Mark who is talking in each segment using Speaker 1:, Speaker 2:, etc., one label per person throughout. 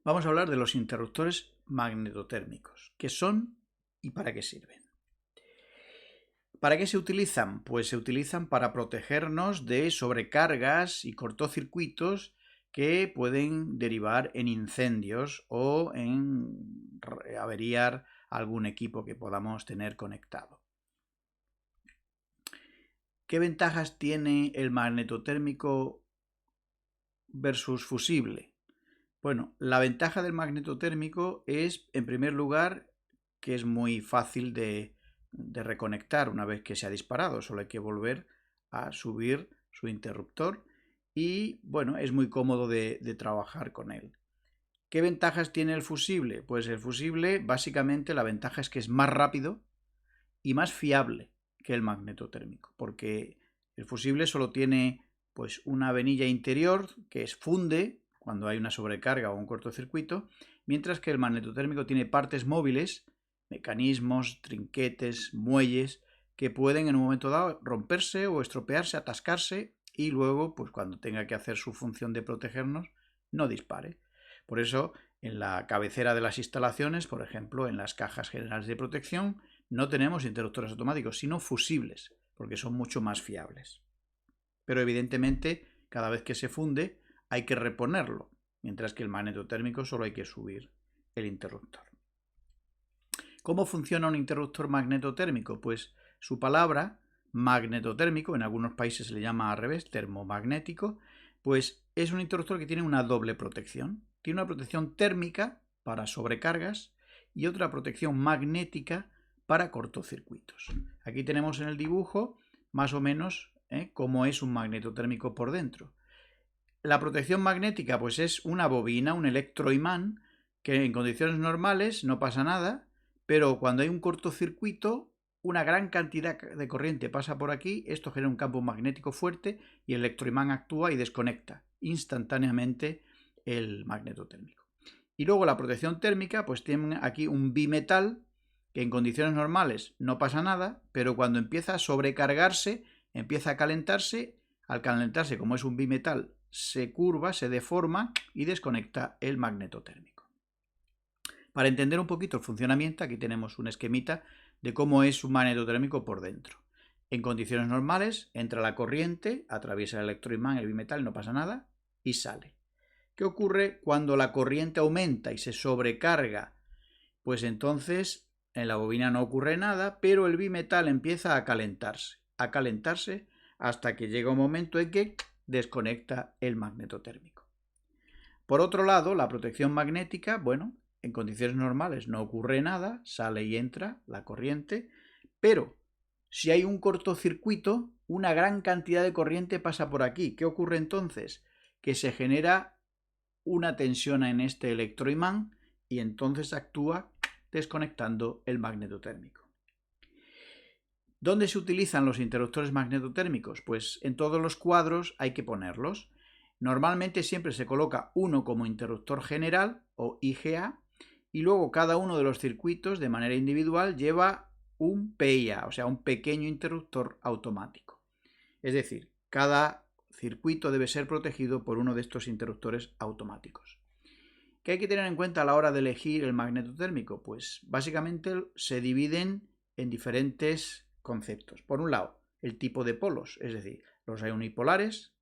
Speaker 1: Vamos a hablar de los interruptores magnetotérmicos, qué son y para qué sirven. ¿Para qué se utilizan? Pues se utilizan para protegernos de sobrecargas y cortocircuitos que pueden derivar en incendios o en averiar algún equipo que podamos tener conectado. ¿Qué ventajas tiene el magnetotérmico versus fusible? Bueno, la ventaja del magnetotérmico es, en primer lugar, que es muy fácil de reconectar una vez que se ha disparado. Solo hay que volver a subir su interruptor y, bueno, es muy cómodo de trabajar con él. ¿Qué ventajas tiene el fusible? Pues el fusible, básicamente, la ventaja es que es más rápido y más fiable que el magnetotérmico, porque el fusible solo tiene pues una venilla interior que funde cuando hay una sobrecarga o un cortocircuito, mientras que el magnetotérmico tiene partes móviles, mecanismos, trinquetes, muelles, que pueden en un momento dado romperse o estropearse, atascarse y luego, pues cuando tenga que hacer su función de protegernos, no dispare. Por eso, en la cabecera de las instalaciones, por ejemplo, en las cajas generales de protección, no tenemos interruptores automáticos, sino fusibles, porque son mucho más fiables. Pero evidentemente, cada vez que se funde, hay que reponerlo, mientras que el magnetotérmico solo hay que subir el interruptor. ¿Cómo funciona un interruptor magnetotérmico? Pues su palabra, magnetotérmico, en algunos países se le llama al revés, termomagnético, pues es un interruptor que tiene una doble protección. Tiene una protección térmica para sobrecargas y otra protección magnética para cortocircuitos. Aquí tenemos en el dibujo más o menos cómo es un magnetotérmico por dentro. La protección magnética pues es una bobina, un electroimán, que en condiciones normales no pasa nada, pero cuando hay un cortocircuito, una gran cantidad de corriente pasa por aquí, esto genera un campo magnético fuerte y el electroimán actúa y desconecta instantáneamente el magnetotérmico. Y luego la protección térmica, pues tiene aquí un bimetal, que en condiciones normales no pasa nada, pero cuando empieza a sobrecargarse, empieza a calentarse, al calentarse, como es un bimetal, se curva, se deforma y desconecta el magnetotérmico. Para entender un poquito el funcionamiento, aquí tenemos un esquemita de cómo es un magnetotérmico por dentro. En condiciones normales, entra la corriente, atraviesa el electroimán, el bimetal, no pasa nada, y sale. ¿Qué ocurre cuando la corriente aumenta y se sobrecarga? Pues entonces en la bobina no ocurre nada, pero el bimetal empieza a calentarse hasta que llega un momento en que desconecta el magnetotérmico. Por otro lado, la protección magnética, bueno, en condiciones normales no ocurre nada, sale y entra la corriente, pero si hay un cortocircuito, una gran cantidad de corriente pasa por aquí. ¿Qué ocurre entonces? Que se genera una tensión en este electroimán y entonces actúa desconectando el magnetotérmico. ¿Dónde se utilizan los interruptores magnetotérmicos? Pues en todos los cuadros hay que ponerlos. Normalmente siempre se coloca uno como interruptor general o IGA y luego cada uno de los circuitos de manera individual lleva un PIA, o sea, un pequeño interruptor automático. Es decir, cada circuito debe ser protegido por uno de estos interruptores automáticos. ¿Qué hay que tener en cuenta a la hora de elegir el magnetotérmico? Pues básicamente se dividen en diferentes conceptos. Por un lado, el tipo de polos, es decir, los hay unipolares,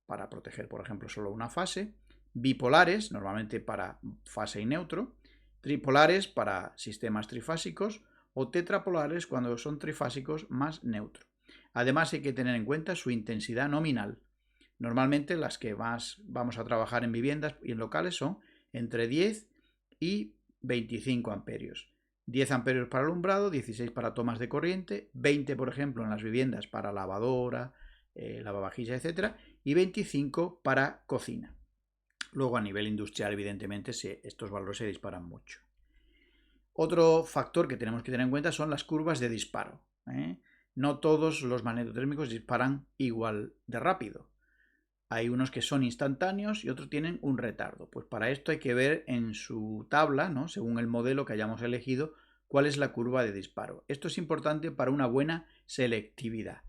Speaker 1: para proteger, por ejemplo, solo una fase, bipolares, normalmente para fase y neutro, tripolares para sistemas trifásicos o tetrapolares cuando son trifásicos más neutro. Además hay que tener en cuenta su intensidad nominal. Normalmente las que más vamos a trabajar en viviendas y en locales son entre 10 y 25 amperios. 10 amperios para alumbrado, 16 para tomas de corriente, 20 por ejemplo en las viviendas para lavadora, lavavajillas, etc. y 25 para cocina. Luego a nivel industrial evidentemente estos valores se disparan mucho. Otro factor que tenemos que tener en cuenta son las curvas de disparo. No todos los magnetotérmicos disparan igual de rápido. Hay unos que son instantáneos y otros tienen un retardo. Pues para esto hay que ver en su tabla, ¿no?, según el modelo que hayamos elegido, cuál es la curva de disparo. Esto es importante para una buena selectividad.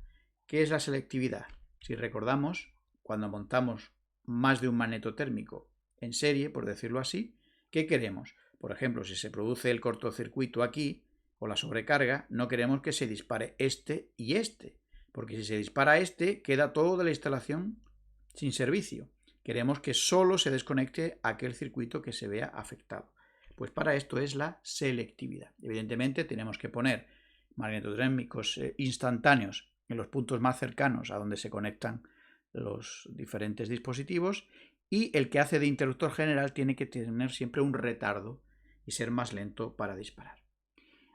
Speaker 1: ¿Qué es la selectividad? Si recordamos, cuando montamos más de un magnetotérmico en serie, por decirlo así, ¿qué queremos? Por ejemplo, si se produce el cortocircuito aquí, o la sobrecarga, no queremos que se dispare este y este, porque si se dispara este, queda toda la instalación sin servicio. Queremos que solo se desconecte aquel circuito que se vea afectado. Pues para esto es la selectividad. Evidentemente tenemos que poner magnetotérmicos instantáneos en los puntos más cercanos a donde se conectan los diferentes dispositivos, y el que hace de interruptor general tiene que tener siempre un retardo y ser más lento para disparar.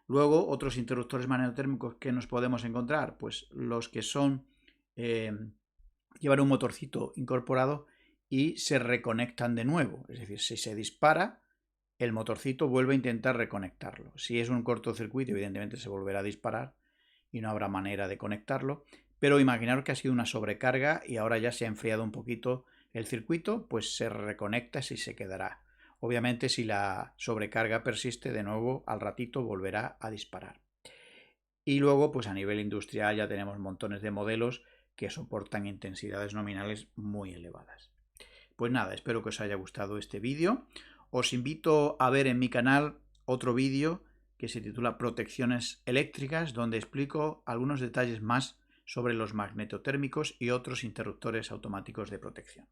Speaker 1: Luego, otros interruptores magnetotérmicos que nos podemos encontrar, pues los que son llevan un motorcito incorporado y se reconectan de nuevo. Es decir, si se dispara, el motorcito vuelve a intentar reconectarlo. Si es un cortocircuito, evidentemente se volverá a disparar y no habrá manera de conectarlo. Pero imaginaros que ha sido una sobrecarga y ahora ya se ha enfriado un poquito el circuito, pues se reconecta y se quedará. Obviamente, si la sobrecarga persiste, de nuevo al ratito volverá a disparar. Y luego, pues a nivel industrial ya tenemos montones de modelos que soportan intensidades nominales muy elevadas. Pues nada, espero que os haya gustado este vídeo. Os invito a ver en mi canal otro vídeo que se titula Protecciones eléctricas, donde explico algunos detalles más sobre los magnetotérmicos y otros interruptores automáticos de protección.